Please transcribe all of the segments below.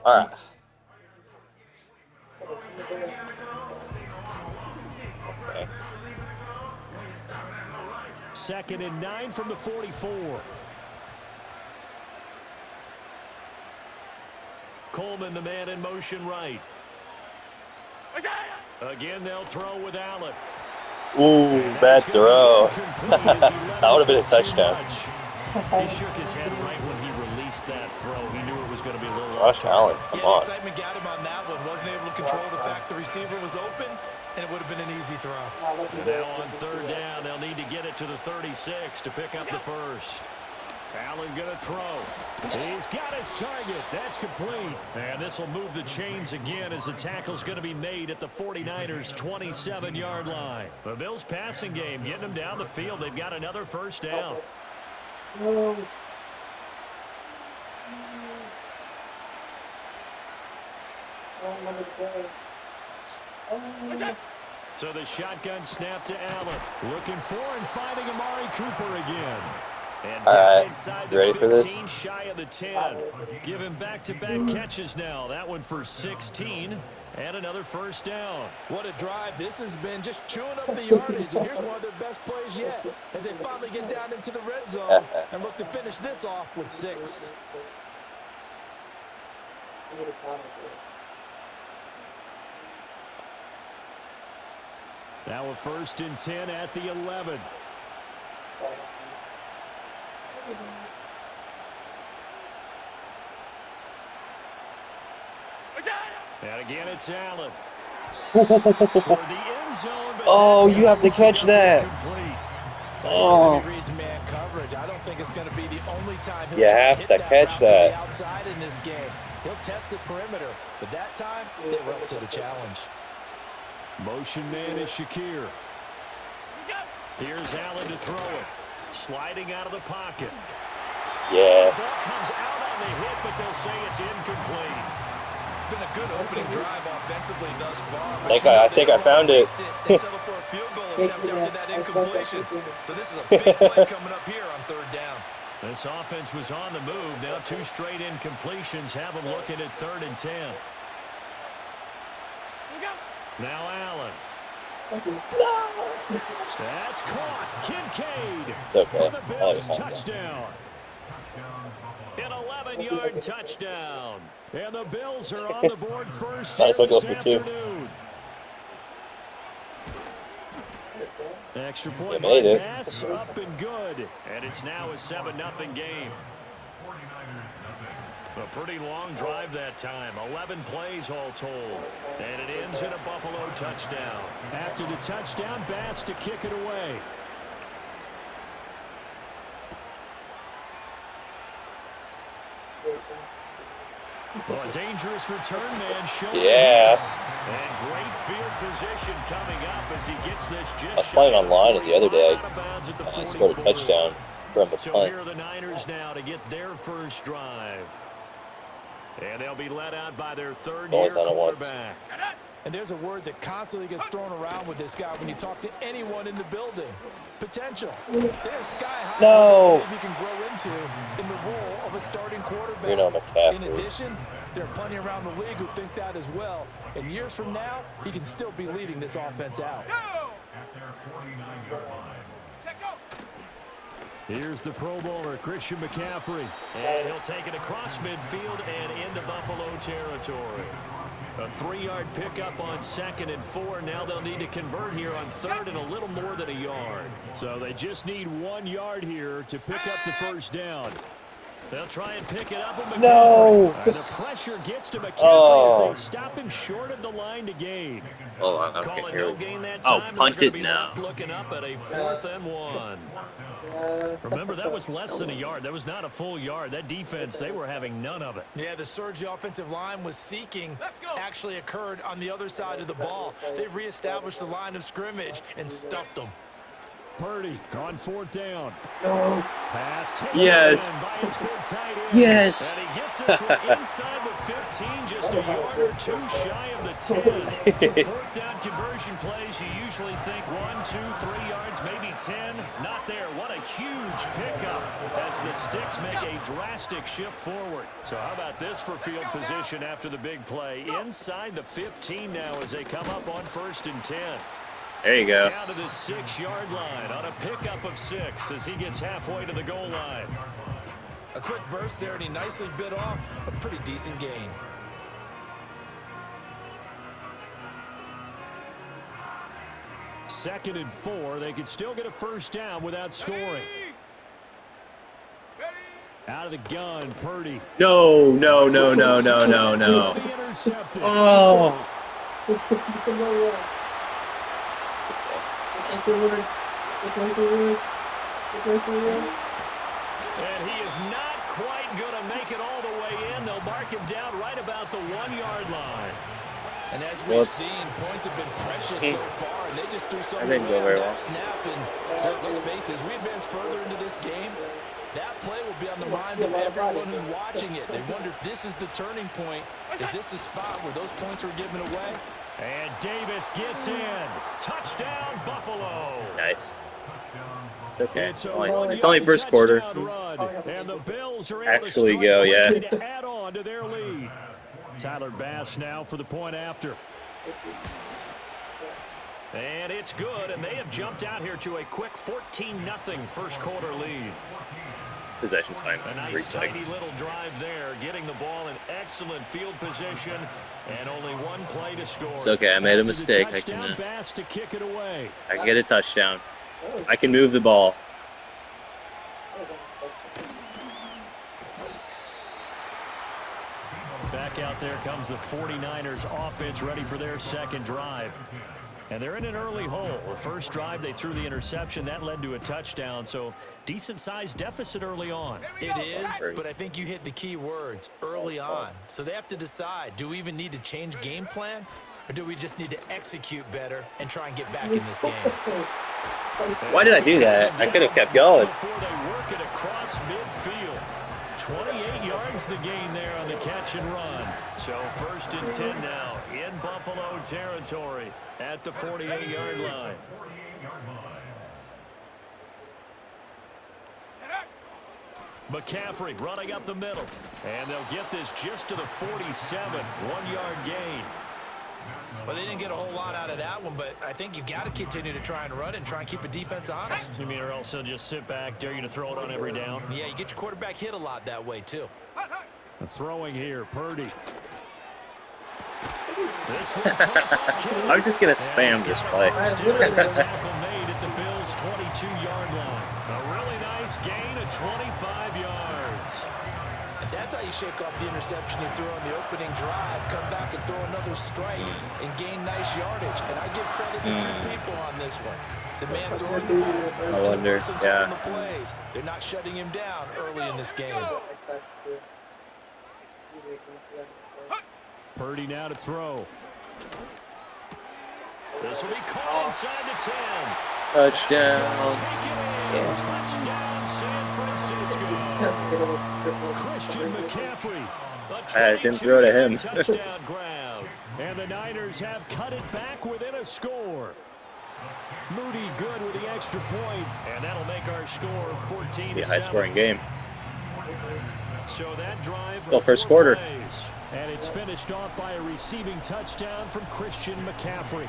All right. Okay. 2nd and 9 from the 44. Coleman, the man in motion right. Again, they'll throw with Allen. Ooh, bad throw. That would have been a touchdown. He shook his head right when he released that throw. He knew it was going to be a little Josh Allen, come Yeah, the on. excitement got him on that one. Wasn't able to control the fact the receiver was open, and it would have been an easy throw. Now on 3rd down, they'll need to get it to the 36 to pick up the first. Allen going to throw. He's got his target. That's complete. And this will move the chains again as the tackle's going to be made at the 49ers' 27-yard line. The Bills' passing game getting them down the field. They've got another first down. So the shotgun snap to Allen. Looking for and finding Amari Cooper again. And down inside the 15, shy of the 10. Give him back-to-back catches now. That one for 16 and another first down. What a drive. This has been just chewing up the yardage. And here's one of their best plays yet as they finally get down into the red zone and look to finish this off with 6. Now a 1st and 10 at the 11. And again, it's Allen. Oh, you have to catch that. Oh. I don't think it's going to be the only time you have to catch that. Outside in this game. He'll test the perimeter, but that time they were up to the challenge. Motion man is Shakir. Here's Allen to throw it. Sliding out of the pocket. Yes. Ball comes out on the hit, but they'll say it's incomplete. It's been a good opening drive offensively thus far. I think I found it. They settled for a field goal attempt after that incompletion. So this is a big play coming up here on 3rd down. This offense was on the move. Now 2 straight incompletions have them looking at 3rd and 10. Now Allen. That's caught. Kincaid. It's okay. For the Bills touchdown. An 11-yard touchdown. And the Bills are on the board first here this afternoon. Extra point by Bass, up and good. And it's now a 7-0 game. A pretty long drive that time. 11 plays all told. And it ends in a Buffalo touchdown. After the touchdown, Bass to kick it away. Well, a dangerous return man showing. Yeah. And great field position coming up as he gets this just. I was playing online the other day. I scored a touchdown from a punt. So here are the Niners now to get their first drive. And they'll be led out by their 3rd-year quarterback. And there's a word that constantly gets thrown around with this guy when you talk to anyone in the building. Potential. They're sky high. No. You can grow into in the role of a starting quarterback. You're not McCaffrey. In addition, there are plenty around the league who think that as well. And years from now, he can still be leading this offense out. Here's the Pro Bowler, Christian McCaffrey. And he'll take it across midfield and into Buffalo territory. A 3-yard pickup on 2nd and 4. Now they'll need to convert here on 3rd and a little more than a yard. So they just need 1 yard here to pick up the first down. They'll try and pick it up with McCaffrey. No. And the pressure gets to McCaffrey as they stop him short of the line to gain. Oh, I Call can't it hear no it. gain that Oh, time. punt it now. Looking up at a 4th and 1. Remember, that was less than a yard. That was not a full yard. That defense, they were having none of it. Yeah, the surge the offensive line was seeking actually occurred on the other side of the ball. They reestablished the line of scrimmage and stuffed them. Purdy on 4th down. No. Pass taken Yes. by his big tight end. Yes. And he gets this one inside the 15, just a yard or two shy of the 10. 4th down conversion plays, you usually think 1, 2, 3 yards, maybe 10. Not there. What a huge pickup as the Sticks make a drastic shift forward. So how about this for field position after the big play? Inside the 15 now as they come up on 1st and 10. There you go. Down to the 6-yard line on a pickup of 6 as he gets halfway to the goal line. A quick burst there, and he nicely bit off a pretty decent gain. Second and 4. They could still get a first down without scoring. Out of the gun, Purdy. No, no, no, no, no, no, no. Intercepted. Oh. And he is not quite going to make it all the way in. They'll mark him down right about the 1-yard line. And as we've seen, points have been precious so far, and they just threw something didn't go very well. snap. And let's face it, as we advance further into this game, that play will be on the minds of everyone who's watching it. They wonder if this is the turning point. Is this the spot where those points were given away? And Davis gets in. Touchdown, Buffalo. Nice. It's okay. It's It's only first quarter. And the Bills are able Actually to go, yeah. to add on to their lead. Tyler Bass now for the point after. And it's good, and they have jumped out here to a quick 14-0 first quarter lead. Possession time. A nice tidy little drive there, getting the ball in excellent field position, and only one play to score. It's okay. I made a mistake. I Bass to kick it away. can get a touchdown. I can move the ball. Back out there comes the 49ers offense ready for their second drive. And they're in an early hole. The first drive, they threw the interception. That led to a touchdown, so decent-sized deficit early on. It is, but I think you hit the key words, early on. So they have to decide, do we even need to change game plan, or do we just need to execute better and try and get back in this game? Why did I do that? I could have kept going. Before they work it across midfield. 28 yards the gain there on the catch and run. So 1st and 10 now in Buffalo territory at the 48-yard line. McCaffrey running up the middle. And they'll get this just to the 47. 1-yard gain. Well, they didn't get a whole lot out of that one, but I think you've got to continue to try and run and try and keep a defense honest. You mean, or else they'll just sit back, dare you to throw it on every down? Yeah, you get your quarterback hit a lot that way, too. Throwing here, Purdy. I'm just going to spam this play. Tackle made at the Bills' 22-yard line. A really nice gain of 25 yards. And that's how you shake off the interception you threw on the opening drive. Come back and throw another strike and gain nice yardage. And I give credit to two people on this one. The man throwing the ball and the person throwing the plays. They're not shutting him down early in this game. Purdy now to throw. This will be caught inside the 10. Touchdown. Touchdown, San Francisco. Christian McCaffrey. I didn't throw to him. Touchdown ground. And the Niners have cut it back within a score. Moody good with the extra point, and that'll make our score 14-7. Yeah, high-scoring game. So that drive Still first quarter. And it's finished off by a receiving touchdown from Christian McCaffrey.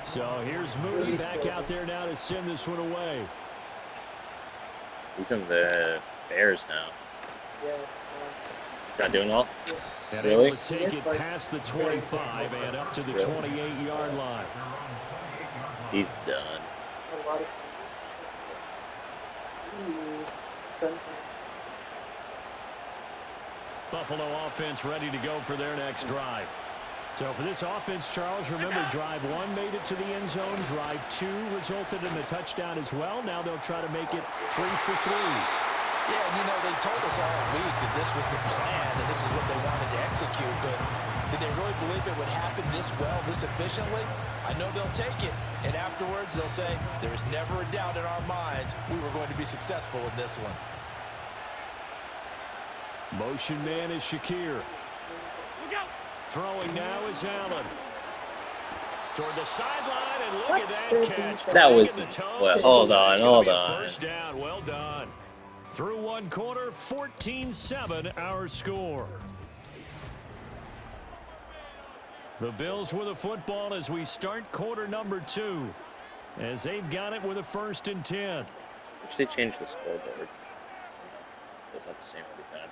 So here's Moody back out there now to send this one away. He's in the Bears now. He's not doing well? And Really? able to take it past the 25 and up to the 28-yard line. He's done. Buffalo offense ready to go for their next drive. So for this offense, Charles, remember drive 1 made it to the end zone. Drive 2 resulted in a touchdown as well. Now they'll try to make it 3 for 3. Yeah, and you know, they told us all week that this was the plan and this is what they wanted to execute, but did they really believe it would happen this well, this efficiently? I I know they'll take it, and afterwards they'll say, there is never a doubt in our minds we were going to be successful in this one. Motion man is Shakir. Throwing now is Allen. Toward the sideline, and look at that catch. That was, well, hold on. First down, well done. Through one quarter, 14-7 our score. The Bills with the football as we start quarter number 2. As they've got it with a 1st and 10. Which they changed the scoreboard. It's not the same every time.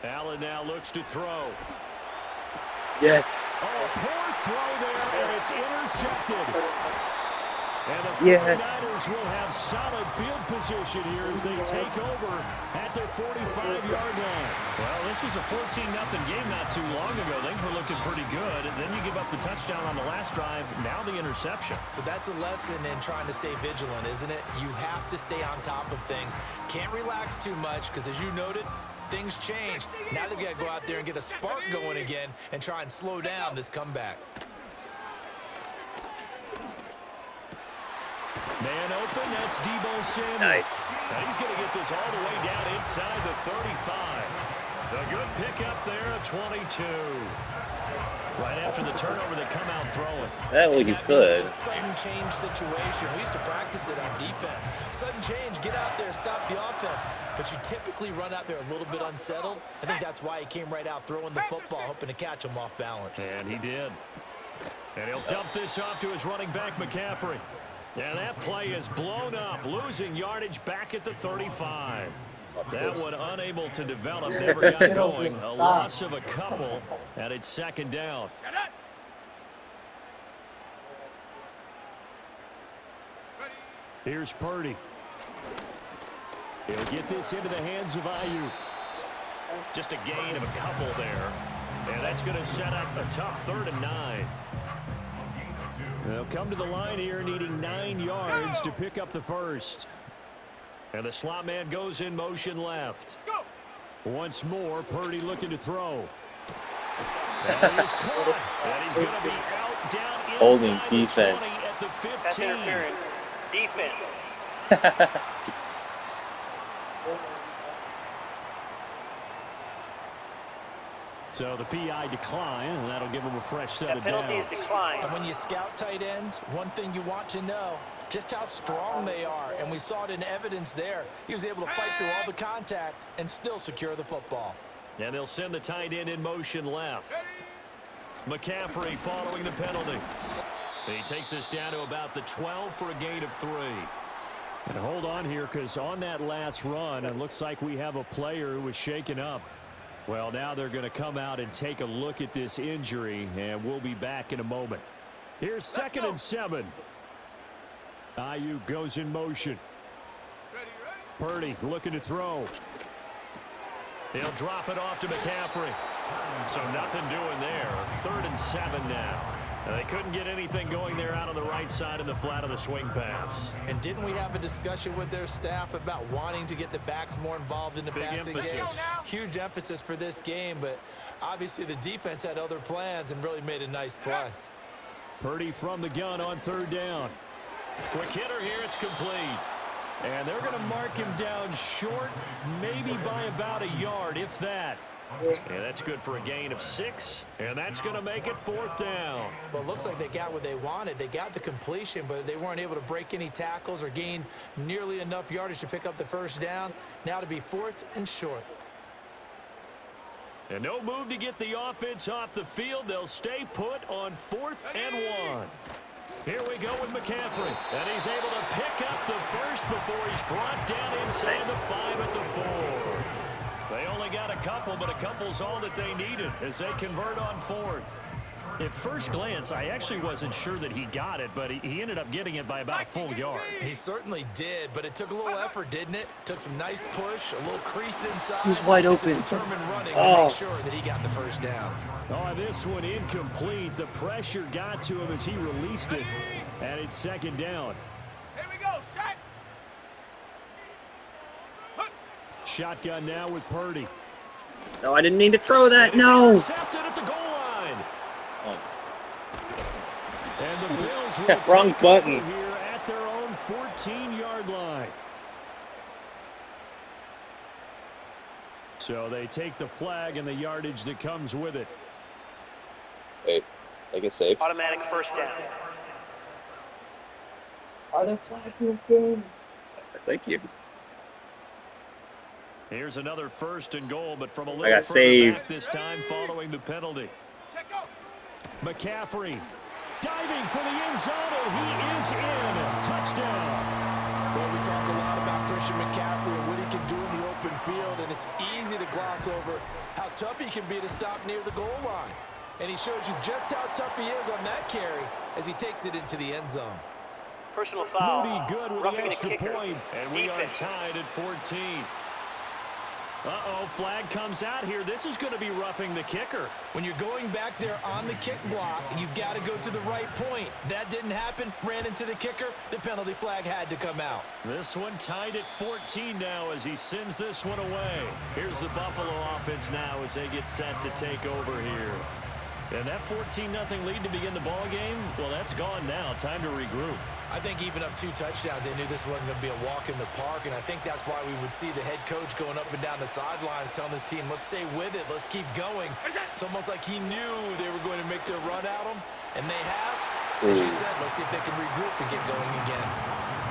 Allen now looks to throw. Yes. Oh, poor throw there, and it's intercepted. And the 49ers will have solid field position here as they take over at their 45-yard line. Well, this was a 14-0 game not too long ago. Things were looking pretty good. And then you give up the touchdown on the last drive. Now the interception. So that's a lesson in trying to stay vigilant, isn't it? You have to stay on top of things. Can't relax too much because, as you noted, things change. Now they've got to go out there and get a spark going again and try and slow down this comeback. Man open, that's Deebo Samuel. Nice. And he's going to get this all the way down inside the 35. A good pickup there at 22. Right after the turnover, they come out throwing. Well, you could. It's a sudden change situation. We used to practice it on defense. Sudden change, get out there, stop the offense. But you typically run out there a little bit unsettled. I think that's why he came right out throwing the football, hoping to catch him off balance. And he did. And he'll dump this off to his running back, McCaffrey. And that play is blown up, losing yardage back at the 35. That one unable to develop, never got going. A loss of a couple, and it's 2nd down. Here's Purdy. He'll get this into the hands of Ayuk. Just a gain of a couple there. And that's going to set up a tough 3rd and 9. They'll come to the line here needing 9 yards to pick up the first. And the slot man goes in motion left. Once more, Purdy looking to throw. And he is caught. And he's going to be out down inside Holding the defense. 20 at the 15. That's interference. Defense. So the PI decline, and that'll give him a fresh set That of penalty downs. is declined. And when you scout tight ends, one thing you want to know, just how strong they are. And we saw it in evidence there. He was able to fight through all the contact and still secure the football. And they'll send the tight end in motion left. McCaffrey following the penalty. He takes us down to about the 12 for a gain of 3. And hold on here, because on that last run, it looks like we have a player who was shaken up. Well, now they're going to come out and take a look at this injury, and we'll be back in a moment. Here's 2nd and 7. Ayuk goes in motion. Purdy looking to throw. He'll drop it off to McCaffrey. So nothing doing there. 3rd and 7 now. And they couldn't get anything going there out on the right side of the flat of the swing pass. And didn't we have a discussion with their staff about wanting to get the backs more involved in the passing game? Huge emphasis for this game, but obviously the defense had other plans and really made a nice play. Purdy from the gun on 3rd down. Quick hitter here, it's complete. And they're going to mark him down short, maybe by about a yard, if that. Yeah, that's good for a gain of 6, and that's going to make it 4th down. Well, it looks like they got what they wanted. They got the completion, but they weren't able to break any tackles or gain nearly enough yardage to pick up the first down. Now to be 4th and short. And no move to get the offense off the field. They'll stay put on 4th and 1. Here we go with McCaffrey. And he's able to pick up the first before he's brought down inside the 5 at the 4. They only got a couple, but a couple's all that they needed as they convert on 4th. At first glance, I actually wasn't sure that he got it, but he ended up getting it by about a full yard. He certainly did, but it took a little effort, didn't it? Took some nice push, a little crease inside. He was wide open. Some determined running to make sure that he got the first down. Oh, this one incomplete. The pressure got to him as he released it, and it's second down. Here we go, set. Shotgun now with Purdy. No, I didn't mean to throw that. No. Intercepted at the goal line. And the Bills will Wrong take button. over here at their own 14-yard line. So they take the flag and the yardage that comes with it. Wait, I get saved. Automatic first down. Are there flags in this game? Thank you. Here's another first and goal, but from a I little got further saved. back this time following the penalty. Check out. McCaffrey diving for the end zone, and he is in. Touchdown. Well, we talk a lot about Christian McCaffrey and what he can do in the open field, and it's easy to gloss over how tough he can be to stop near the goal line. And he shows you just how tough he is on that carry as he takes it into the end zone. Personal foul. Moody good with the Roughing the extra kicker. point, and we are Defense. tied at 14. Uh-oh, flag comes out here. This is going to be roughing the kicker. When you're going back there on the kick block, you've got to go to the right point. That didn't happen. Ran into the kicker. The penalty flag had to come out. This one tied at 14 now as he sends this one away. Here's the Buffalo offense now as they get set to take over here. And that 14-0 lead to begin the ball game, well, that's gone now. Time to regroup. I think even up 2 touchdowns, they knew this wasn't going to be a walk in the park, and I think that's why we would see the head coach going up and down the sidelines telling his team, let's stay with it, let's keep going. It's almost like he knew they were going to make their run at him, and they have. As you said, let's see if they can regroup and get going again.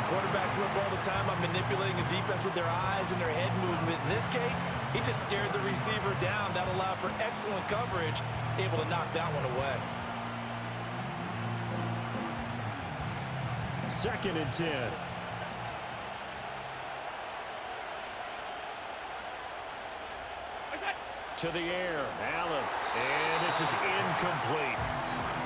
Quarterbacks work all the time on manipulating a defense with their eyes and their head movement. In this case, he just stared the receiver down. That allowed for excellent coverage, able to knock that one away. 2nd and 10. To the air, Allen, and this is incomplete.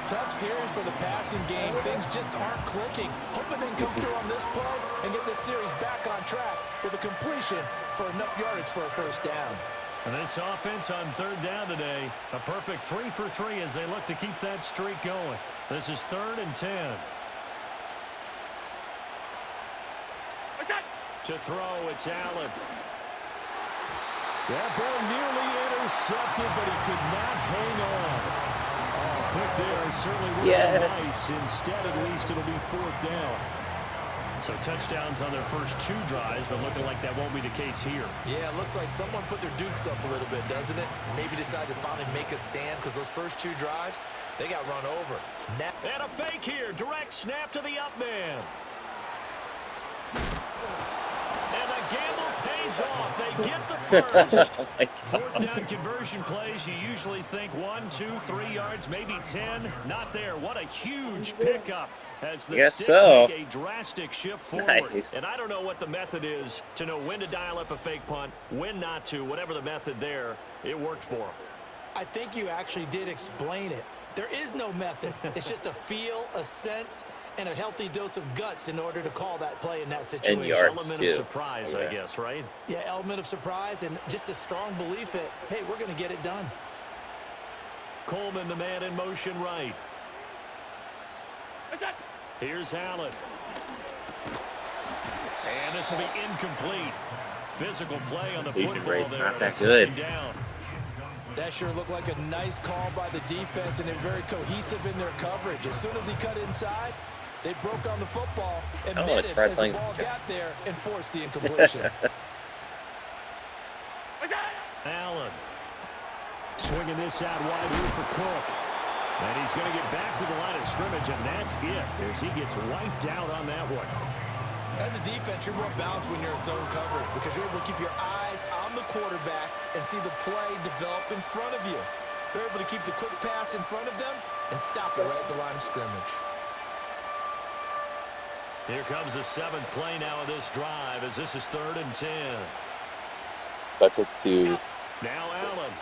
Tough series for the passing game. Things just aren't clicking. Hoping they can come through on this play and get this series back on track with a completion for enough yardage for a first down. And this offense on 3rd down today, a perfect 3 for 3 as they look to keep that streak going. This is 3rd and 10. To throw, it's Allen. That ball nearly intercepted, but he could not hang on. Oh, pick there certainly would have been nice. Instead, at least, it'll be 4th down. So touchdowns on their first 2 drives, but looking like that won't be the case here. Yeah, it looks like someone put their dukes up a little bit, doesn't it? Maybe decided to finally make a stand because those first 2 drives, they got run over. Now and a fake here. Direct snap to the up man. And the gamble pays off. They get the first. 4th down conversion plays, you usually think 1, 2, 3 yards, maybe 10. Not there. What a huge pickup as the Sticks make a drastic shift forward. Nice. And I don't know what the method is to know when to dial up a fake punt, when not to. Whatever the method there, it worked for them. I think you actually did explain it. There is no method. It's just a feel, a sense, and a healthy dose of guts in order to call that play in that situation. And yards, Element too. of surprise, I guess, right? Yeah, element of surprise and just a strong belief that, hey, we're going to get it done. Coleman, the man in motion right. Here's Allen. And this will be incomplete. Physical play on the football rate's there. not that That's good. 2nd down. That sure looked like a nice call by the defense, and they're very cohesive in their coverage. As soon as he cut inside, they broke on the football and met it as the ball got there and forced the incompletion. Allen swinging this out wide here for Cook. And he's going to get back to the line of scrimmage, and that's it as he gets wiped out on that one. As a defense, you're more balanced when you're in zone coverage because you're able to keep your eyes on the quarterback and see the play develop in front of you. They're able to keep the quick pass in front of them and stop it right at the line of scrimmage. Here comes the 7th play now of this drive as this is 3rd and 10. That's it to Now Allen.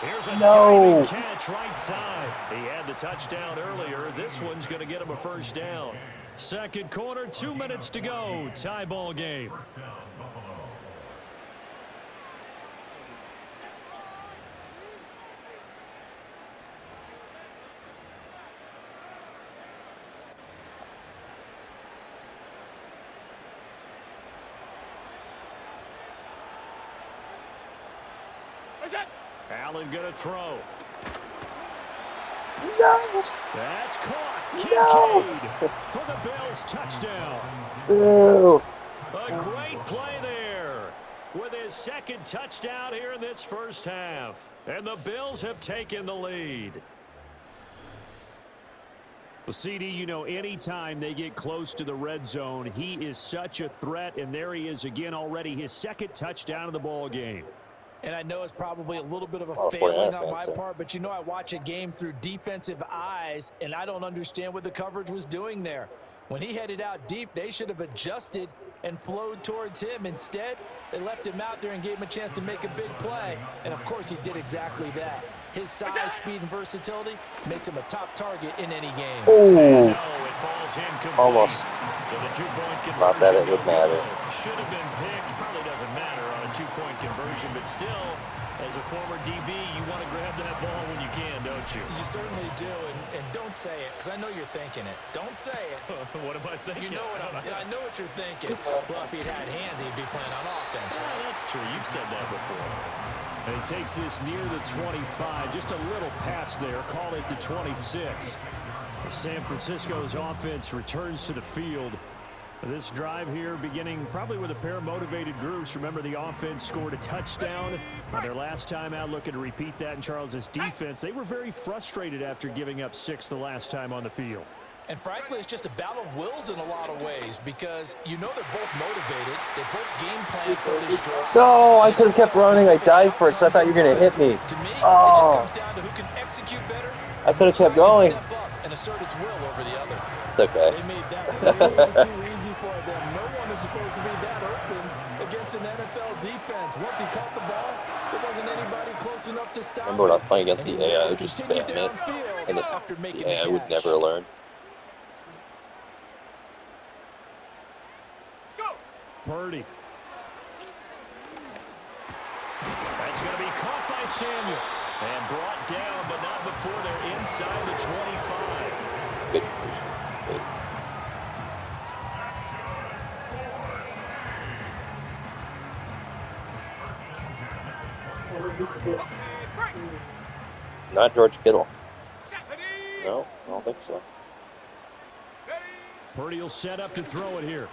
Here's a No. diving catch right side. He had the touchdown earlier. This one's going to get him a first down. Second quarter, 2 minutes to go. Tie ball game. Allen going to throw. No. That's caught. No. Kincaid for the Bills touchdown. Boo. A great play there with his second touchdown here in this first half. And the Bills have taken the lead. Well, CD, you know, anytime they get close to the red zone, he is such a threat. And there he is again already, his second touchdown of the ball game. And I know it's probably a little bit of a failing on my part, but you know I watch a game through defensive eyes, and I don't understand what the coverage was doing there. When he headed out deep, they should have adjusted and flowed towards him. Instead, they left him out there and gave him a chance to make a big play. And, of course, he did exactly that. His size, speed, and versatility makes him a top target in any game. Oh. No, it falls incomplete. Almost. So the two-point conversion. Not that it would matter. Should have been picked. Probably doesn't matter on a two-point conversion, but still, as a former DB, you want to grab that ball when you can, don't you? You certainly do, and don't say it, because I know you're thinking it. Don't say it. What am I thinking? You know what I know what you're thinking. Well, if he'd had hands, he'd be playing on offense. Well, that's true. You've said that before. And he takes this near the 25. Just a little pass there. Call it the 26. San Francisco's offense returns to the field. This drive here beginning probably with a pair of motivated groups. Remember, the offense scored a touchdown on their last time out, looking to repeat that in Charles's defense. They were very frustrated after giving up 6 the last time on the field. And frankly, it's just a battle of wills in a lot of ways because you know they're both motivated. They both game plan for this drive. No, I could have kept running. I dived for it because I thought you were going to hit me. To me, it just Oh. comes down to who can execute better. I could have kept Who going. can step up and assert its will over the other. It's okay. They made that way too easy for them. No one is supposed to be that open against an NFL defense. Once he caught the ball, there wasn't anybody close enough to stop Remember when I was him. playing against And the he was AI, I able would to just continue spam it. downfield And after making the AI the would catch. never learn. Purdy. That's going to be caught by Samuel. And brought down, but not before they're inside the 25. Good decision. Good. Not George Kittle. No, I don't think so. Purdy will set up to throw it here.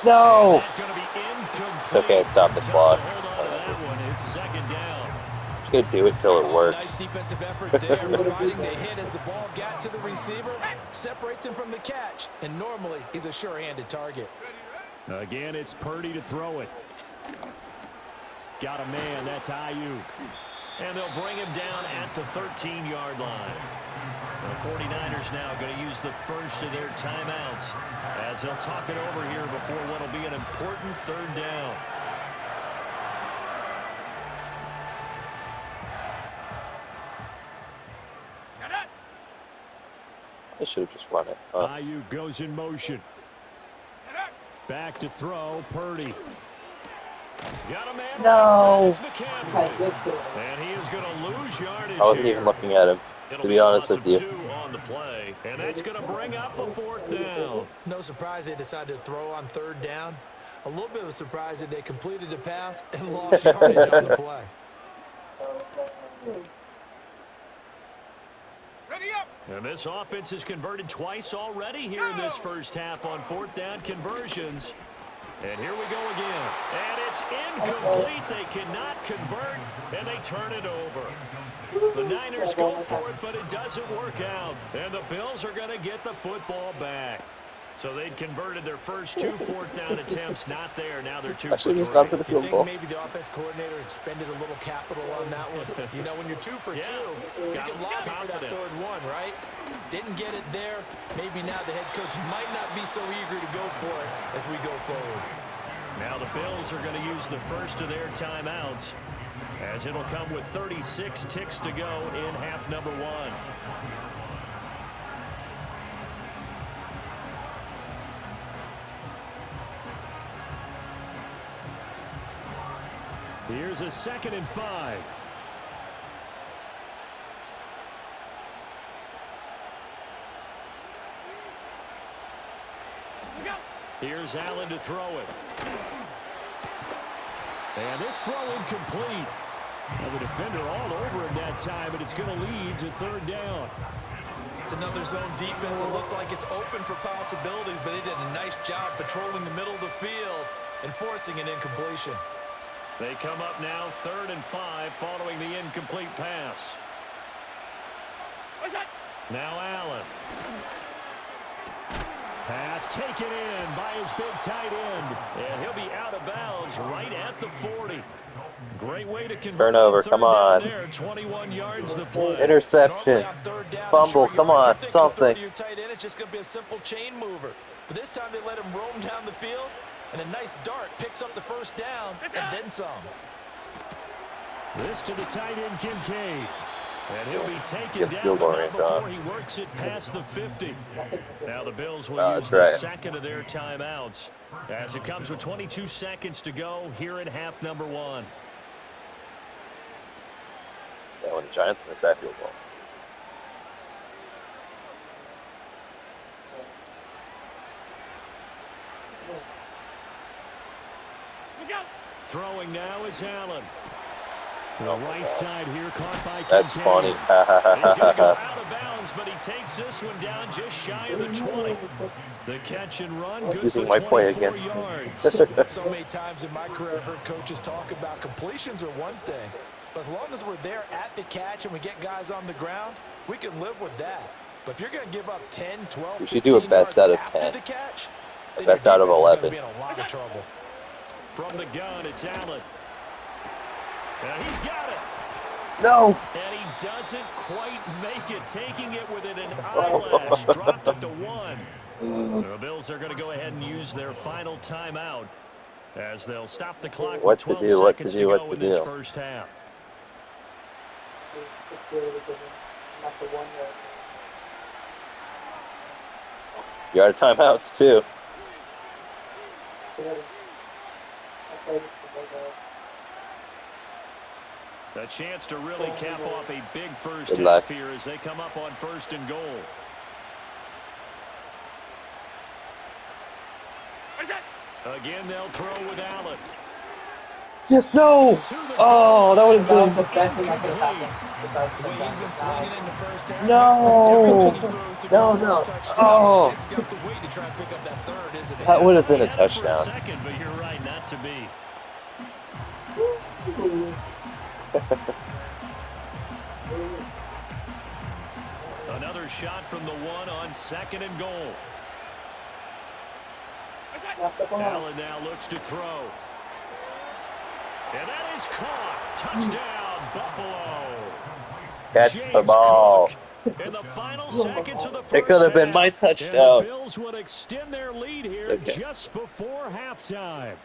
No! That's going to be incomplete. It's okay, stop this block. Hold on to that one. It's second down. Just gonna do it till it Nice works. defensive effort there, providing the hit as the ball got to the receiver, separates him from the catch, and normally he's a sure-handed target. Again, it's Purdy to throw it. Got a man, that's Ayuk. And they'll bring him down at the 13-yard line. The 49ers now going to use the first of their timeouts as they'll talk it over here before what will be an important third down. They should have just run it. Huh? Ayuk goes in motion. Back to throw, Purdy. Got a man. No. McCaffrey. And he is going to lose yardage. I wasn't here. even looking at him, to be honest with you. 2 on the play, and that's going to bring up a fourth down. No surprise they decided to throw on third down. A little bit of a surprise that they completed the pass and lost yardage on the play. And this offense has converted twice already here in this first half on fourth down conversions. And here we go again. And it's incomplete. They cannot convert, and they turn it over. The Niners go for it, but it doesn't work out. And the Bills are going to get the football back. So they'd converted their first 2 fourth-down attempps. Not there. Now they're 2 I for should have just 3. gone for the You field think goal. maybe the offense coordinator expended a little capital on that one? You know, when you're 2 for 2, you Got can lobby for that confidence. third one, right? Didn't get it there. Maybe now the head coach might not be so eager to go for it as we go forward. Now the Bills are going to use the first of their timeouts. as it'll come with 36 ticks to go in half number 1. Here's a 2nd and 5. Here's Allen to throw it. And this throw incomplete. Well, the defender all over him that time, and it's going to lead to 3rd down. It's another zone defense. It looks like it's open for possibilities, but they did a nice job patrolling the middle of the field and forcing an incompletion. They come up now 3rd and 5 following the incomplete pass. Now Allen. Pass taken in by his big tight end. And he'll be out of bounds right at the 40. Great way to convert. Turnover, come on. There, 21 yards the play. Interception. Fumble, come on, something. Your tight end is just going to be a simple chain mover. But this time they let him roam down the field, and a nice dart picks up the 1st down, and then some. This to the tight end, Kincaid. And he'll be taken down before he works it past the 50. Now the Bills will use the 2nd of their timeouts as it comes with 22 seconds to go here in half number 1. Yeah, when the Giants miss that field goal. Throwing now is Allen. To the right side here, caught by Kincaid. That's funny. He's going to go out of bounds, but he takes this one down just shy of the 20. The catch and run, good Using for my play 24 against yards. So many times in my career I've heard coaches talk about completions are one thing, but as long as we're there at the catch and we get guys on the ground, we can live with that. But if you're going to give up 10, 12, We should do a best out of 10. the catch, A best out of 11. be in a lot of trouble. From the gun, it's Allen. And he's got it. No. And he doesn't quite make it, taking it within an eyelash. Dropped it to 1. The Bills are going to go ahead and use their final timeout as they'll stop the clock with 12 seconds to go in this first half. You're out of timeouts, too. A chance to really cap off a big first Good half luck. here as they come up on 1st and goal. Again, they'll throw with Allen. Yes, no. Oh, that would have been the best thing that could have happened. The way he's been slinging in the first half. No. No. Oh. He's got to wait to try and pick up that 3rd, isn't it? That would have been a For a touchdown. second, but you're right, not to be. Another shot from the 1 on 2nd and goal. Allen now looks to throw. And that is caught. Touchdown, Buffalo. Catch the ball. In the final seconds of the first It could have been half, my and touchdown. the Bills would extend their lead here just before halftime.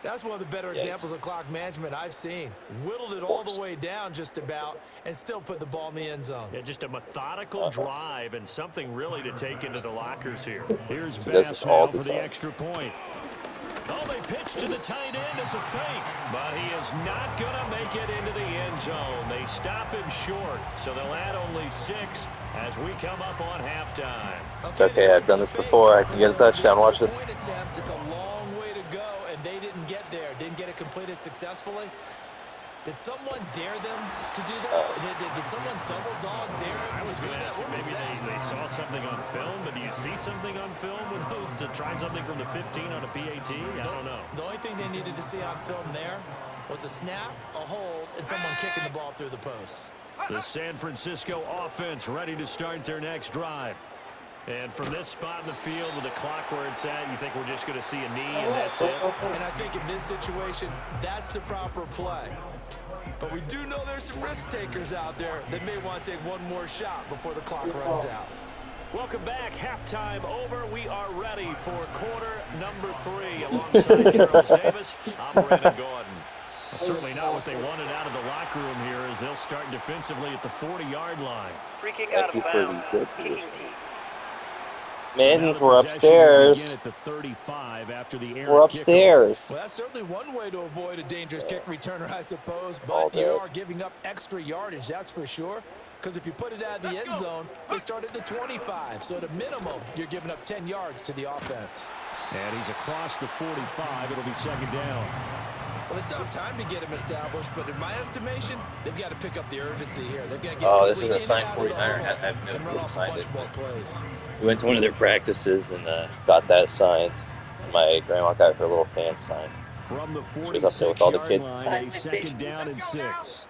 That's one of the better examples of clock management I've seen. Whittled it all the way down just about and still put the ball in the end zone. Yeah, just a methodical drive and something really to take into the lockers here. Here's She does Bass this all now the for the time. extra point. Oh, they pitch to the tight end. It's a fake. But he is not going to make it into the end zone. They stop him short, so they'll add only 6 as we come up on halftime. It's okay, I've done this before. I can get a touchdown. Watch this. It's a long way to go, and they didn't get there. Didn't get it completed successfully. Did someone dare them to do that? Did someone double dog dare them I was to do going to that? ask you, What was maybe that? they saw something on film, but do you see something on film with those to try something from the 15 on a PAT? I don't know. The only thing they needed to see on film there was a snap, a hold, and someone kicking the ball through the post. The San Francisco offense ready to start their next drive. And from this spot in the field with the clock where it's at, you think we're just going to see a knee and that's it? And I think in this situation, that's the proper play. But we do know there's some risk takers out there that may want to take one more shot before the clock runs out. Welcome back. Halftime over. We are ready for quarter number 3 alongside Charles Davis. I'm Brandon Gordon. Certainly not what they wanted out of the locker room here as they'll start defensively at the 40-yard line. Free kick out of bounds. Kicking team. Mittens, we're upstairs. At the 35 after the We're upstairs. Well, that's certainly one way to avoid a dangerous kick returner, I suppose. But you are giving up extra yardage, that's for sure. Because if you put it out of the end zone, they start at the 25. So at a minimum, you're giving up 10 yards to the offense. And he's across the 45. It'll be second down. Well, they still have time to get him established, but in my estimation, they've got to pick up the urgency here. They've got to get this is a signed 49er. I've never signed it. We went to one of their practices and got that signed. My grandma got her little fan signed. From the She was up there with all the kids. line, a second down and 6.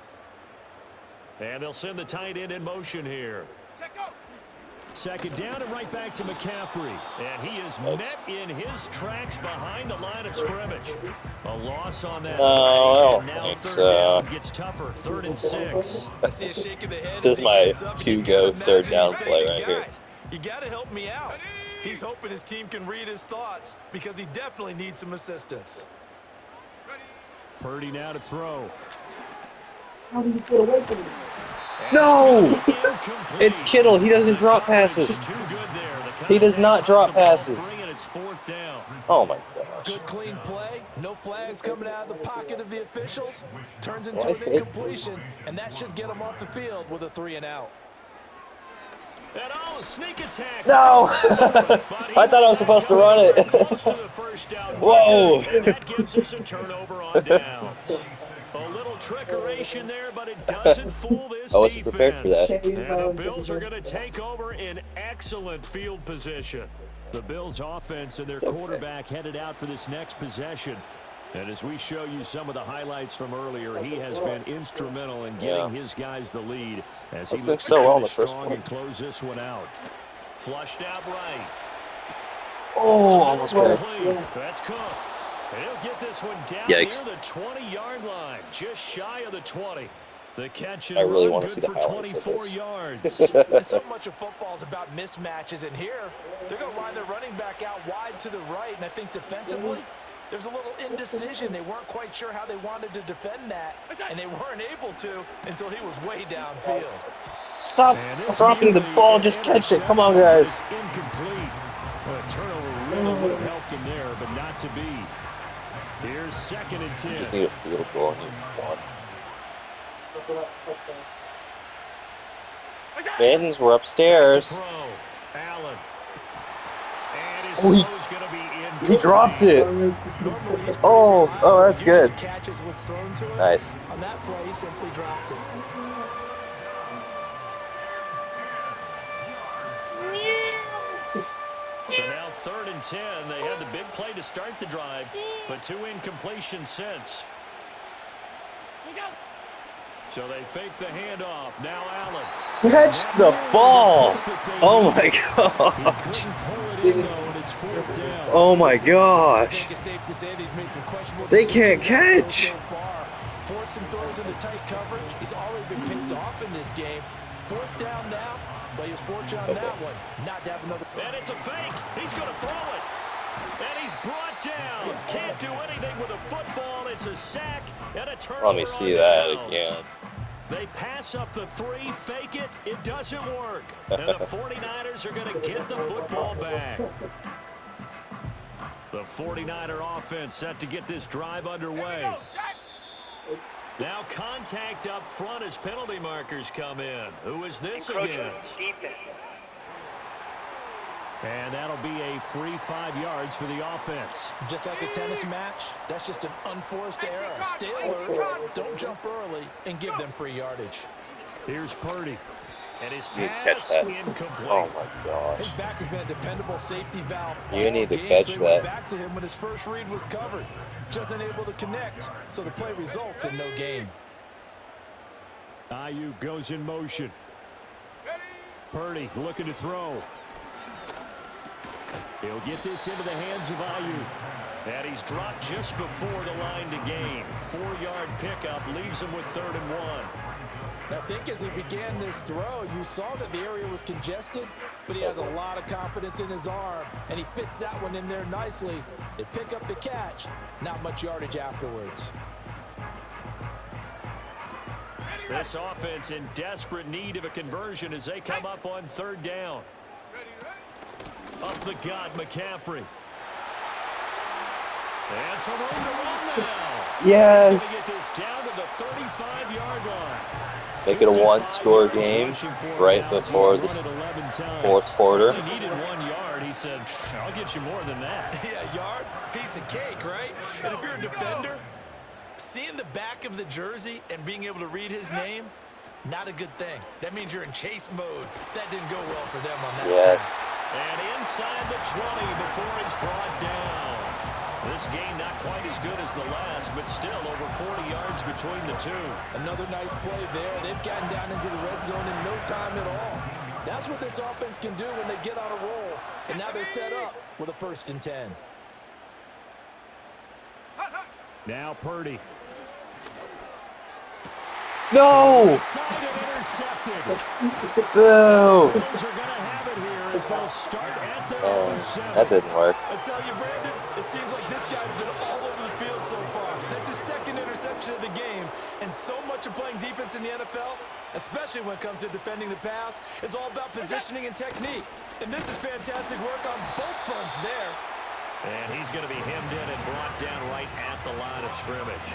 And they'll send the tight end in motion here. Second down and right back to McCaffrey. And he is met in his tracks behind the line of scrimmage. A loss on that No, play. And now it's, third down gets tougher. 3rd and 6. I see a shake of the head. This is my to-go third down play right here. You got to help me out. He's hoping his team can read his thoughts because he definitely needs some assistance. Purdy now to throw. How do you get away from him? No! It's Kittle. He doesn't drop passes. He does not drop passes. Oh my gosh. Good clean play. No flags coming out of the pocket of the officials. Turns into an incompletion, and that should get him off the field with a 3 and out. Sneak attack. No! I thought I was supposed to run it. Whoa! That gives us a turnover on downs. A little trickeration there, but it doesn't fool this I wasn't prepared for that. And the Bills are going to take over in excellent field position. The Bills offense and their quarterback headed out for this next possession. And as we show you some of the highlights from earlier, he has been instrumental in getting his guys the lead as he looks so well in the to first strong one. and close this one out. Flushed out right. Oh, almost good. That's Cook. And he'll get this one down Yikes. near the 20-yard line, just shy of the 20. The catch and I really run want to good see the for highlights of 24 this. yards. So much of football is about mismatches, and here they're going to line their running back out wide to the right, and I think defensively there's a little indecision. They weren't quite sure how they wanted to defend that, and they weren't able to until he was way downfield. Stop dropping the ball. Just catch it. Come on, guys. Incomplete. Well, a turnover really would have helped him there, but not to be. Here's 2nd and 10. Just need a field goal and you won. Mittens, we're upstairs. Allen. And his Oh, throw's gonna be he dropped it. Oh, that's good. Catches what's thrown to him. Nice. On that play, he simply dropped it. So now 3rd and 10. They had the big play to start the drive, but 2 incompletions since. So they fake the handoff. Now Allen. Catch the ball. Oh my gosh. Oh my gosh. They can't catch. Force some throws into tight coverage. He's already been picked off in this game. 4th down now. But he was fortunate on that one. Not to have another. And it's a fake. He's going to throw it. And he's brought down. Can't do anything with a football. It's a sack and a turnover. Let me see that again. They pass up the 3, fake it. It doesn't work. And the 49ers are going to get the football back. The 49er offense set to get this drive underway. Now contact up front as penalty markers come in. Who is this against? And that'll be a free 5 yards for the offense. Just like a tennis match, that's just an unforced error. Stay alert, don't jump early, and give them free yardage. Here's Purdy. And his You need to catch pass that. incomplete. Oh my gosh. His back has been a dependable safety valve. You need to Games catch they that. went back to him when his first read was covered. Just unable to connect, so the play results in no gain. Ayuk goes in motion. Purdy looking to throw. He'll get this into the hands of Ayuk. And he's dropped just before the line to gain. 4-yard pickup leaves him with 3rd and 1. Now, I think as he began this throw, you saw that the area was congested, but he has a lot of confidence in his arm, and he fits that one in there nicely. They pick up the catch, not much yardage afterwards. This offense in desperate need of a conversion as they come up on third down. Up the gut, McCaffrey. And some room to run now. Yes. He's going to get this down to the 35-yard line. Make it a one-score game right before the fourth quarter. He needed 1 yard. He said, I'll get you more than that. Yeah, yard, piece of cake, right? And if you're a defender, seeing the back of the jersey and being able to read his name, not a good thing. That means you're in chase mode. That didn't go well for them on that Yes. And inside the 20 before he's brought down. This game not quite as good as the last, but still over 40 yards between the two. Another nice play there. They've gotten down into the red zone in no time at all. That's what this offense can do when they get on a roll. And now they're set up with a 1st and 10. Now Purdy. No! Inside and intercepted. Boo! Bills are going to have it here as they'll start at their own 7. That didn't work. I tell you, Brandon, it seems like this guy's been all over the field so far. That's his 2nd interception of the game. And so much of playing defense in the NFL, especially when it comes to defending the pass, is all about positioning and technique. And this is fantastic work on both fronts there. And he's going to be hemmed in and brought down right at the line of scrimmage.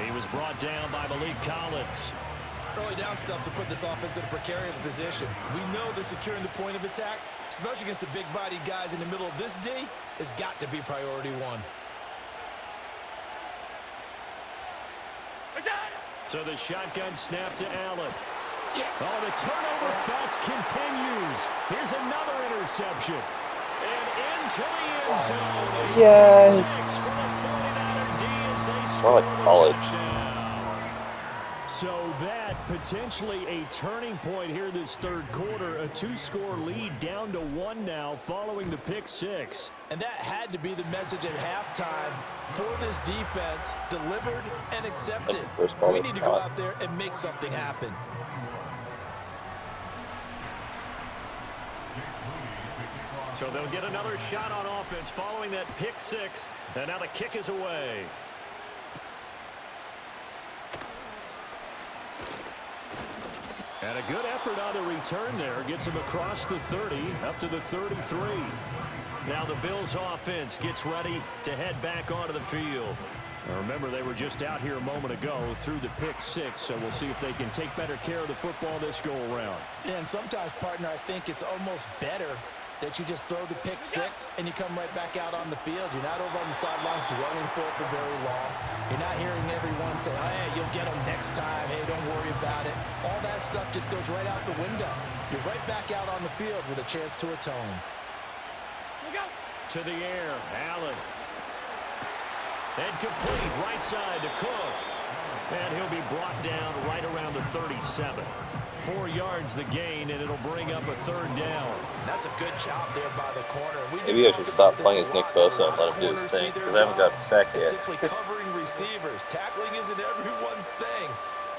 He was brought down by Malik Collins. Early down stuff will put this offense in a precarious position. We know that securing the point of attack, especially against the big-bodied guys in the middle of this D, has got to be priority 1. So the shotgun snap to Allen. Yes. Oh, the turnover fest continues. Here's another interception. And into the end zone. Yes. 6 for the 49er D as they More score like college. the touchdown. So that potentially a turning point here this third quarter. A 2-score lead down to 1 now following the pick 6. And that had to be the message at halftime for this defense, delivered and accepted. We need to go out there and make something happen. So they'll get another shot on offense following that pick 6. And now the kick is away. And a good effort on the return there. Gets him across the 30, up to the 33. Now the Bills offense gets ready to head back onto the field. Now remember, they were just out here a moment ago through the pick 6, so we'll see if they can take better care of the football this go-around. Yeah, and sometimes, partner, I think it's almost better that you just throw the pick 6 and you come right back out on the field. You're not over on the sidelines dwelling for it for very long. You're not hearing everyone say, hey, you'll get them next time. Hey, don't worry about it. All that stuff just goes right out the window. You're right back out on the field with a chance to atone. To the air, Allen. And complete, right side to Cook. And he'll be brought down right around the 37. 4 yards the gain, and it'll bring up a 3rd down. That's a good job there by the corner. Maybe I should stop playing as Nick Bosa and let him do his thing, because I haven't got sacked yet. Simply covering receivers. Tackling isn't everyone's thing.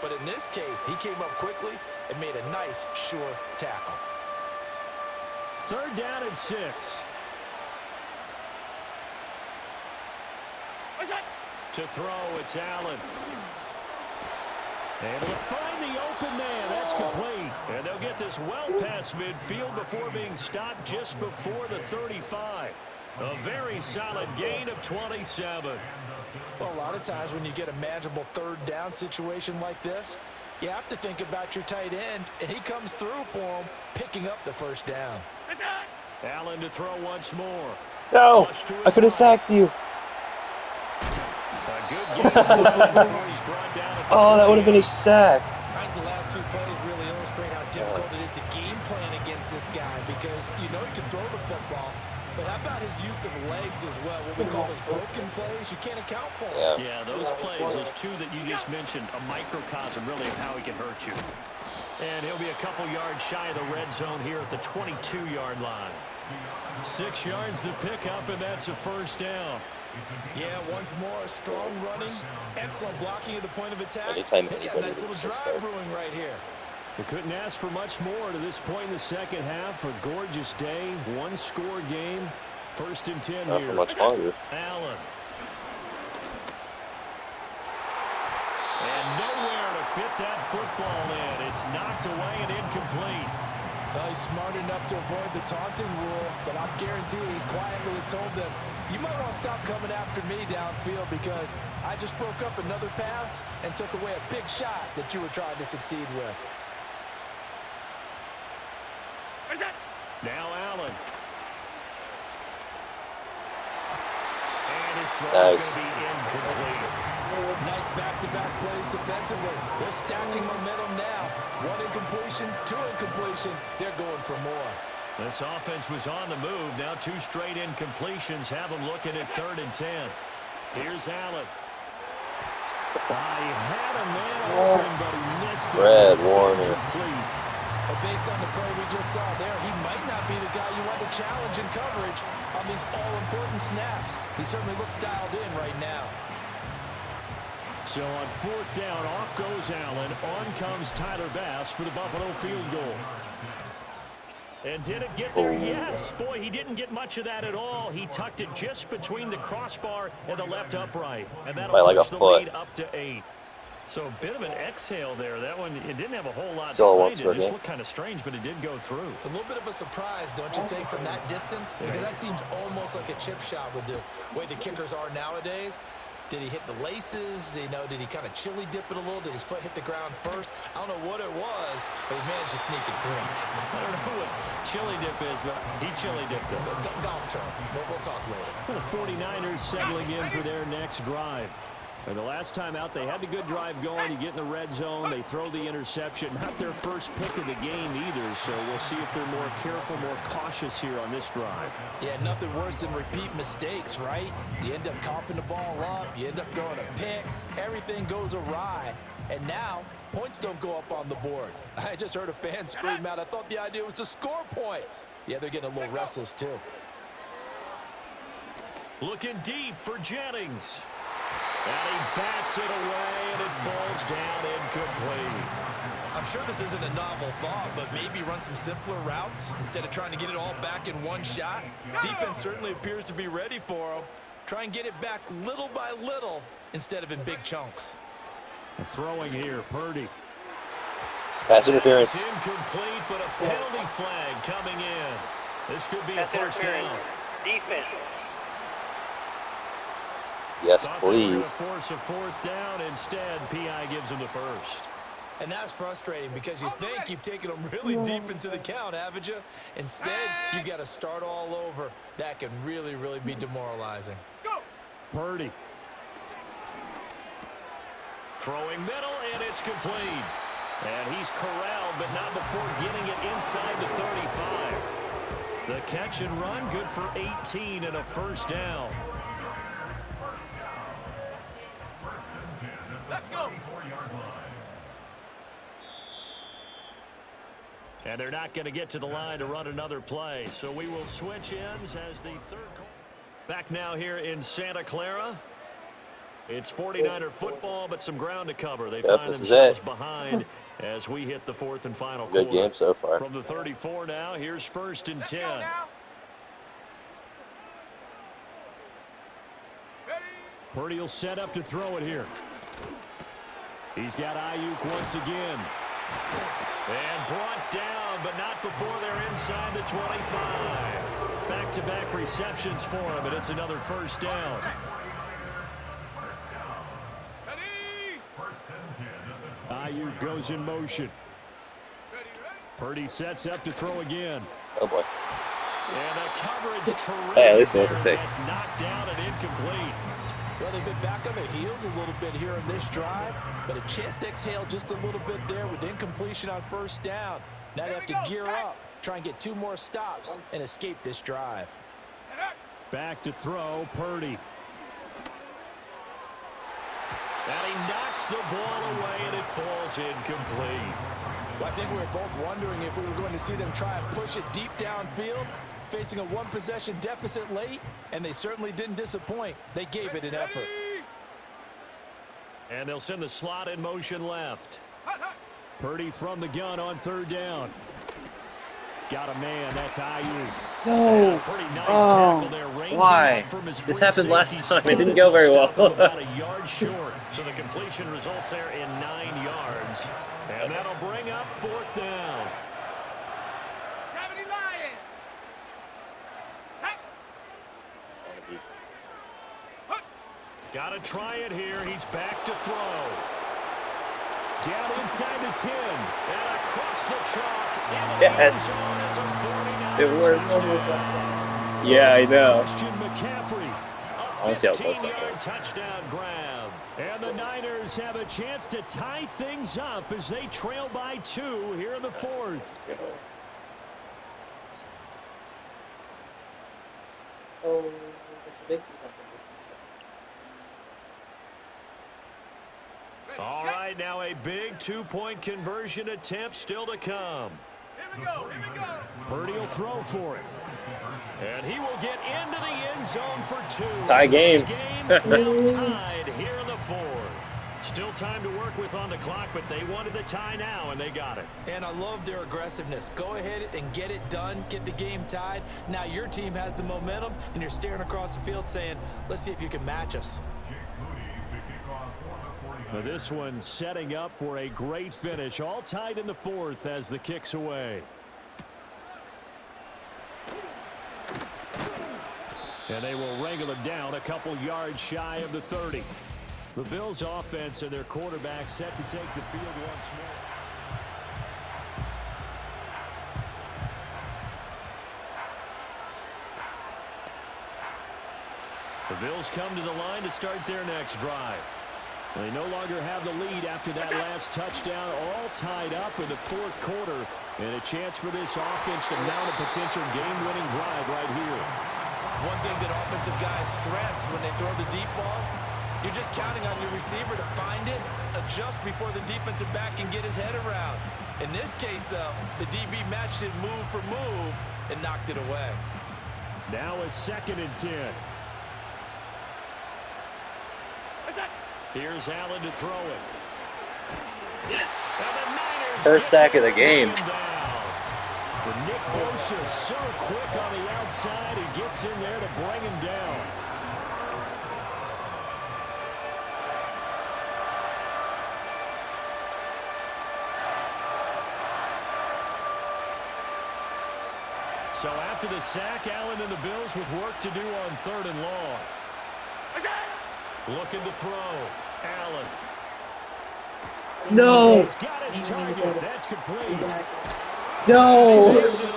But in this case, he came up quickly and made a nice, sure tackle. 3rd down and 6. To throw, it's Allen. Able to find the open man. That's complete. And they'll get this well past midfield before being stopped just before the 35. A very solid gain of 27. Well, a lot of times when you get a manageable 3rd down situation like this, you have to think about your tight end, and he comes through for him, picking up the 1st down. Allen to throw once more. No, I could have sacked you. A good game before he's brought down at the Oh, that would have been a 28. sack. I think the last 2 plays really illustrate how difficult it is to game plan against this guy, because you know he can throw the football, but how about his use of legs as well? What we call those broken plays, you can't account for them. Yeah, those plays, those 2 that you just mentioned, a microcosm really of how he can hurt you. And he'll be a couple yards shy of the red zone here at the 22-yard line. 6 yards the pickup, and that's a 1st down. Yeah, once more, strong running, excellent blocking at the point of attack. Anytime They got a anybody nice little reaches drive there. brewing right here. We couldn't ask for much more to this point in the second half. A gorgeous day, 1-score game. 1st and 10 Not here. for much longer. Allen. And nowhere to fit that football in. It's knocked away and incomplete. Well, he's smart enough to avoid the taunting rule, but I'm guaranteed he quietly has told them, you might want to stop coming after me downfield because I just broke up another pass and took away a big shot that you were trying to succeed with. Now Allen. And his throw is going to be incomplete. Nice back-to-back plays defensively. They're stacking momentum now. 1 incompletion, 2 incompletion. They're going for more. This offense was on the move. Now 2 straight incompletions have them looking at 3rd and 10. Here's Allen. He had a man open, but he missed it. Red Warner. But based on the play we just saw there, he might not be the guy you want to challenge in coverage on these all-important snaps. He certainly looks dialed in right now. So on 4th down, off goes Allen. On comes Tyler Bass for the Buffalo field goal. And did it get there? Yes. Boy, he didn't get much of that at all. He tucked it just between the crossbar and the left upright. And that'll push the lead up to 8. So a bit of an exhale there. That one, it didn't have a whole lot behind it. It just looked kind of strange, but it did go through. A little bit of a surprise, don't you think, from that distance? Because that seems almost like a chip shot with the way the kickers are nowadays. Did he hit the laces? Did he kind of chili dip it a little? Did his foot hit the ground first? I don't know what it was, but he managed to sneak it through. I don't know what chili dip is, but he chili dipped it. Golf term. We'll talk later. The 49ers settling in for their next drive. And the last time out, they had the good drive going. You get in the red zone, they throw the interception. Not their first pick of the game either, so we'll see if they're more careful, more cautious here on this drive. Yeah, nothing worse than repeat mistakes, right? You end up coughing the ball up, you end up throwing a pick, everything goes awry. And now, points don't go up on the board. I just heard a fan scream out, I thought the idea was to score points. Yeah, they're getting a little restless too. Looking deep for Jennings. And he bats it away, and it falls down incomplete. I'm sure this isn't a novel thought, but maybe run some simpler routes instead of trying to get it all back in one shot. Defense certainly appears to be ready for him. Try and get it back little by little instead of in big chunks. Throwing here, Purdy. Pass interference. It's incomplete, but a penalty flag coming in. This could be a first down. Defense. Yes, please. Force a 4th down. Instead, P.I. gives him the first. And that's frustrating because you think you've taken them really deep into the count, haven't you? Instead, you've got to start all over. That can really, really be demoralizing. Purdy. Throwing middle, and it's complete. And he's corralled, but not before getting it inside the 35. The catch and run, good for 18 and a first down. Let's go. And they're not going to get to the line to run another play. So we will switch ends as the third. Back now here in Santa Clara. It's 49er football, but some ground to cover. They find themselves behind as we hit the 4th and final quarter. Good game so far. From the 34 now, here's 1st and 10. Purdy will set up to throw it here. He's got Ayuk once again. And brought down, but not before they're inside the 25. Back-to-back receptions for him, and it's another first down. Ayuk goes in motion. Purdy sets up to throw again. Oh, boy. And the coverage terrific. Hey, at least it wasn't picked. That's knocked down and incomplete. Well, they've been back on their heels a little bit here in this drive, but a chance to exhale just a little bit there with incompletion on first down. Now they have to gear up, try and get 2 more stops and escape this drive. Back to throw, Purdy. And he knocks the ball away, and it falls incomplete. Well, I think we were both wondering if we were going to see them try and push it deep downfield, facing a 1-possession deficit late, and they certainly didn't disappoint. They gave it an effort. And they'll send the slot in motion left. Purdy from the gun on 3rd down. Got a man. That's Ayuk. No. Pretty nice Oh, tackle there. Ranging why? up from his This free happened last safety time. It spot. didn't go very well. Stop him about a yard short. So the completion results there in 9 yards. And that'll bring up 4th down. 70 Lions. Got to try it here. He's back to throw. Down inside the 10. And across the chalk. Yes. It worked. Touchdown. Yeah, I know. Christian McCaffrey. I want to see how close that 15-yard goes. touchdown grab. And the Niners have a chance to tie things up as they trail by 2 here in the 4th. Oh, it's big. All right, now a big 2-point conversion attempt still to come. Here we go. Here we go. Purdy will throw for it. And he will get into the end zone for 2. Tie game. This game now tied here in the 4th. Still time to work with on the clock, but they wanted the tie now, and they got it. And I love their aggressiveness. Go ahead and get it done. Get the game tied. Now your team has the momentum, and you're staring across the field saying, let's see if you can match us. Now this one setting up for a great finish. All tied in the 4th as the kick's away. And they will wrangle him down a couple yards shy of the 30. The Bills' offense and their quarterback set to take the field once more. The Bills come to the line to start their next drive. They no longer have the lead after that last touchdown, all tied up in the 4th quarter, and a chance for this offense to mount a potential game-winning drive right here. One thing that offensive guys stress when they throw the deep ball, you're just counting on your receiver to find it, adjust before the defensive back can get his head around. In this case, though, the DB matched it move for move and knocked it away. Now a 2nd and 10. Here's Allen to throw it. Yes. And the Niners First sack of the game. But Nick Bosa so quick on the outside, he gets in there to bring him down. So after the sack, Allen and the Bills with work to do on 3rd and long. Looking to throw. Allen. No. He's got his target. That's complete. No. Makes it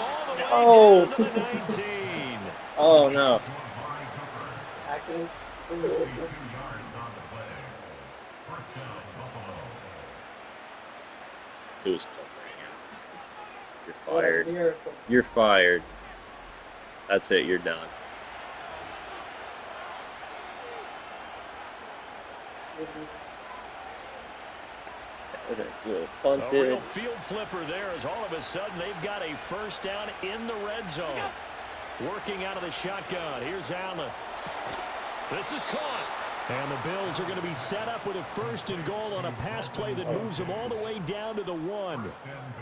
all the way down to the 19. Oh, no. Accidents. Who's covering him? You're fired. You're fired. That's it. You're done. A real field flipper there as all of a sudden they've got a first down in the red zone. Working out of the shotgun. Here's Allen. This is caught. And the Bills are going to be set up with a 1st and goal on a pass play that moves them all the way down to the 1.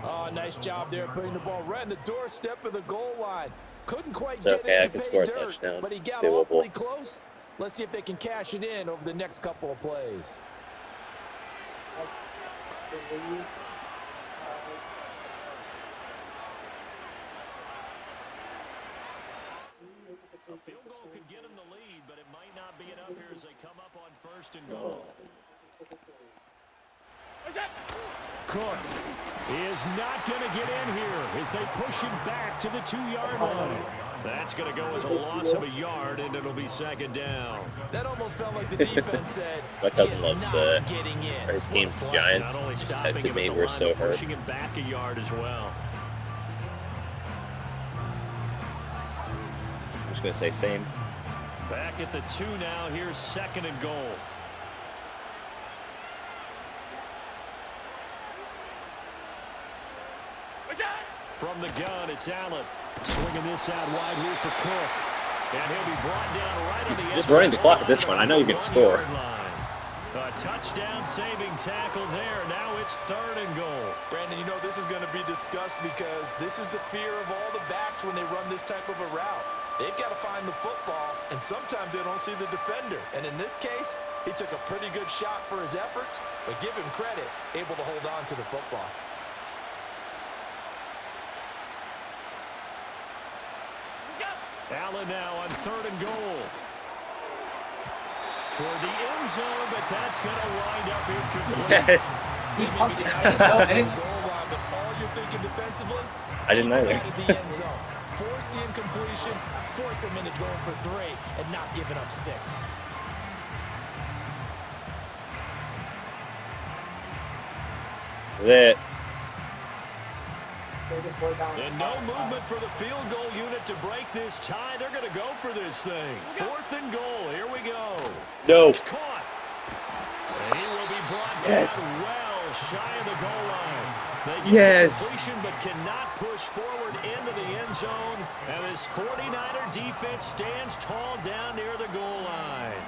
Oh, nice job there putting the ball right in the doorstep of the goal line. Couldn't quite It's get okay, it I to can pay score a dirt, touchdown. but he It's got doable. awfully close. Let's see if they can cash it in over the next couple of plays. A field goal could get them the lead, but it might not be enough here as they come up on 1st and goal. Cook is not going to get in here as they push him back to the 2-yard line. That's going to go as a loss of a yard, and it'll be 2nd down. That almost felt like the defense said, My cousin he is loves not getting in. his team's What a play. Giants. Not only Just stopping texted him me at the we're line, so but hurt. pushing him back a yard as well. I'm just gonna say same. Back at the 2 now. Here's 2nd and goal. From the gun, it's Allen. Swinging this out wide here for Cook. And he'll be brought down right in the Just running the clock at this point. I know you can score. A touchdown-saving tackle there. Now it's 3rd and goal. Brandon, you know this is going to be discussed because this is the fear of all the backs when they run this type of a route. They've got to find the football, and sometimes they don't see the defender. And in this case, he took a pretty good shot for his efforts, but give him credit, able to hold on to the football. Allen now on 3rd and goal. Toward the end zone, but that's going to wind up incomplete. Yes. They may be snapping the goal line, but all you're thinking defensively, I didn't keep either. it out of the end zone. Force the incompletion, force him into going for 3, and not giving up 6. That's it. And no movement for the field goal unit to break this tie. They're going to go for this thing. 4th and goal. Here we go. No. It's caught. And he will be brought down well shy of the goal line. They get the completion but cannot push forward into the end zone. And this 49er defense stands tall down near the goal line.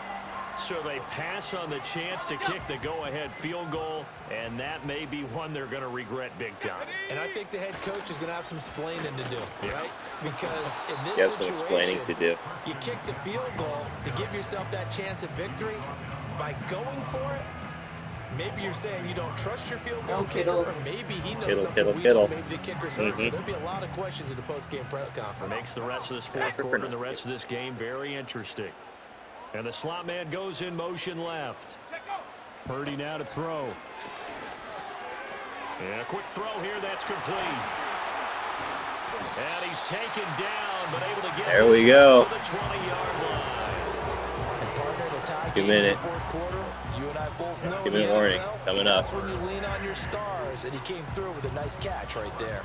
So they pass on the chance to kick the go-ahead field goal, and that may be one they're going to regret big time. And I think the head coach is going to have some explaining to do, right? Because in this You have some situation, explaining to do. you kick the field goal to give yourself that chance at victory. By going for it, maybe you're saying you don't trust your field goal kicker, or maybe he knows something we don't. Maybe the kicker's hurt. So there'll be a lot of questions at the post-game press conference. Makes the rest of this 4th quarter and the rest of this game very interesting. And the slot man goes in motion left. Purdy now to throw. And a quick throw here, that's complete. And he's taken down, but able to get there we go. to the 20-yard line. And partner, the tie 2 minute. Fourth quarter, you and I both know 2 minute warning coming up. That's when you lean on your stars, and he came through with a nice catch right there.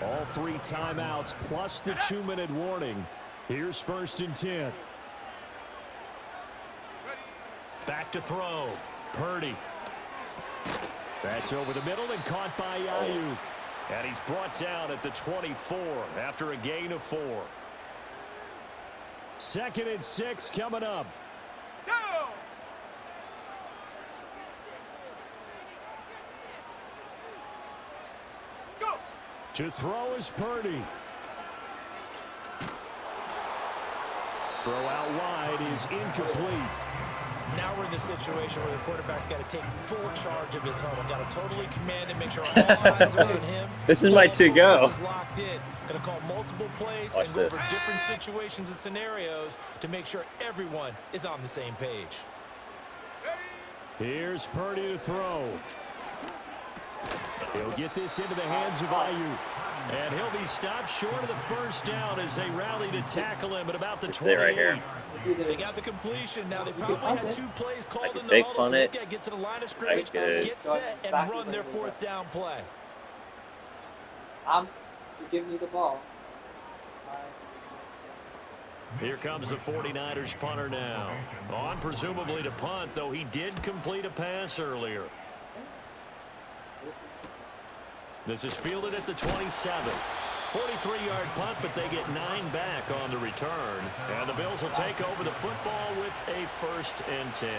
All 3 timeouts plus the 2-minute warning. Here's 1st and 10. Back to throw. Purdy. That's over the middle and caught by Ayuk. And he's brought down at the 24 after a gain of 4. 2nd and 6 coming up. Go. To throw is Purdy. Throw out wide is incomplete. Now we're in the situation where the quarterback's got to take full charge of his huddle. Got to totally command and make sure all eyes are on him. This is my to-go. This is locked in. Going to call multiple plays and go over different situations and scenarios to make sure everyone is on the same page. Here's Purdy to throw. He'll get this into the hands of Ayuk. And he'll be stopped short of the 1st down as they rally to tackle him at about the 28. Right here. They got the completion. Now they probably had 2 plays called in the huddle, so they got to get to the line of scrimmage, get set, and run their 4th down play. You give me the ball. Here comes the 49ers punter now. On presumably to punt, though he did complete a pass earlier. This is fielded at the 27. 43-yard punt, but they get 9 back on the return. And the Bills will take over the football with a 1st and 10.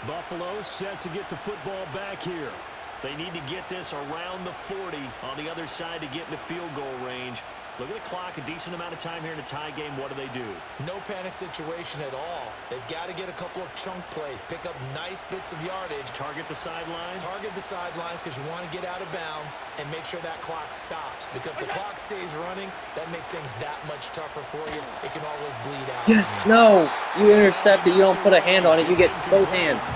Buffalo set to get the football back here. They need to get this around the 40 on the other side to get into field goal range. Look at the clock, a decent amount of time here in a tie game. What do? No panic situation at all. They've got to get a couple of chunk plays, pick up nice bits of yardage. Target the sidelines? Target the sidelines because you want to get out of bounds and make sure that clock stops. Because if the clock stays running, that makes things that much tougher for you. It can always bleed out. Yes, no. You intercept it. You don't put a hand on it. You get both hands.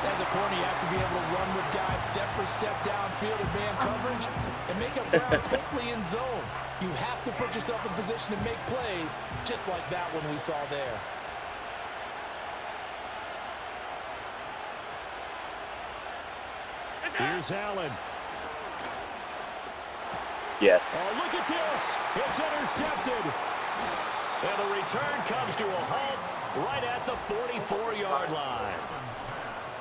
As a corner, you have to be able to run with guys step for step downfield in man coverage and make up ground quickly in zone. You have to put yourself in position to make plays, just like that one we saw there. Here's Allen. Yes. Oh, look at this. It's intercepted. And the return comes to a halt right at the 44-yard line.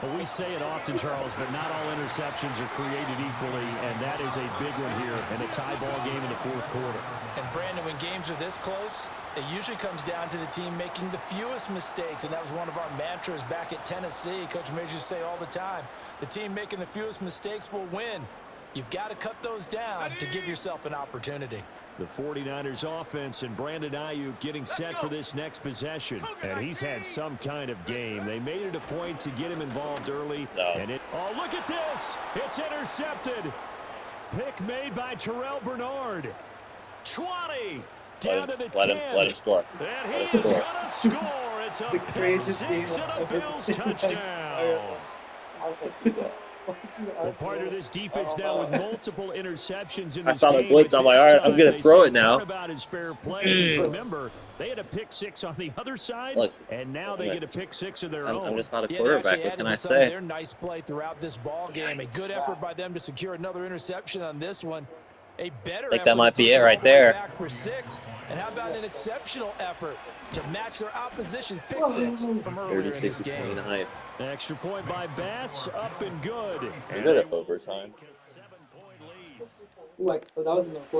Well, we say it often, Charles, but not all interceptions are created equally, and that is a big one here in a tie ball game in the fourth quarter. And, Brandon, when games are this close, it usually comes down to the team making the fewest mistakes, and that was one of our mantras back at Tennessee. Coach Major used to say all the time, the team making the fewest mistakes will win. You've got to cut those down to give yourself an opportunity. The 49ers offense and Brandon Ayuk getting set for this next possession. And he's had some kind of game. They made it a point to get him involved early. And oh, look at this. It's intercepted. Pick made by Terrell Bernard. 20. Down to the 10. Let him score. And he is going to score. It's a pick six and a Bills touchdown. Well, part of this defense now with multiple interceptions in this I saw the game, blitz on my arm. I'm going to throw it now. About his fair play. Remember, they had a pick six on the other side, and now they get a pick six of their own. I'm just not a quarterback. What can I say? Their nice play throughout this ball game. A good effort by them to secure another interception on this one. A better I think that might be it right there. Back for 6. And how about an exceptional effort to match their opposition's pick six from earlier in this game? Extra point by Bass, up and good. We're good at overtime. Like, so that was in the quarter.